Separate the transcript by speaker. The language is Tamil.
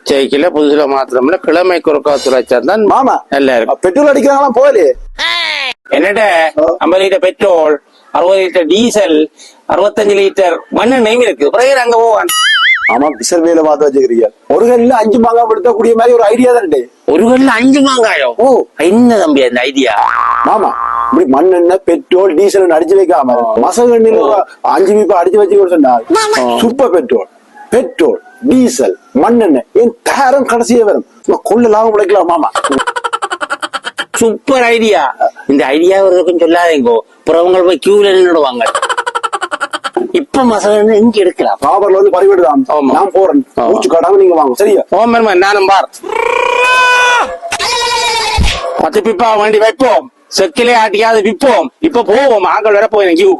Speaker 1: சைக்கிள புதுசுல மாத்திரம்ல கிழமை குறுக்கா துளைச்சா தான்
Speaker 2: மாமா
Speaker 1: நல்லா இருக்கும்.
Speaker 2: பெட்ரோல் அடிக்கிறாங்களா போகலையே?
Speaker 1: என்னட்ட 50 litre petrol, 60 litre diesel, 65 litre மண்ணெண்ணெயும் இருக்கு. பிறகு அங்க போவான்.
Speaker 2: ஆமா பிசல் வேலை பார்த்து வச்சுக்கிறீங்க. ஒரு கல்ல 5 மாங்காய் எடுத்தக்கூடிய மாதிரி ஒரு ஐடியா தான்.
Speaker 1: ஒரு கல்ல 5 மாங்காயோ? ஓ என்ன தம்பி அந்த ஐடியா?
Speaker 2: மாமா இப்படி மண்ணெண்ணெய் பெட்ரோல் டீசல் அடிச்சு வைக்காம மசகண்ணில் 5 வீப்பா அடிச்சு வச்சு சொன்னார். சூப்பர் பெட்ரோல் டீசல் மண்ணெண்ணெய் என் தரம் கடைசியே வரும். கொள்ள லாபம் உழைக்கலாம் மாமா.
Speaker 1: Super idea. இந்த ஐடியா கொஞ்சம் சொல்லாதீங்கோ. புறவங்க போய் கியூல நின்றுடுவாங்க. இப்ப மசாலா இங்க எடுக்கலாம்.
Speaker 2: பாபர்ல வந்து பறிவிடுதான். நான் போறேன். மூச்சு காட்டாம நீங்க வாங்க சரியா?
Speaker 1: ஓமர்மா நானும் பார். 10 பிப்பா வண்டி வைப்போம். செக்கிலே ஆட்டியாவது விப்போம். இப்ப போவோம். ஆங்கள் வர போய் கியூ.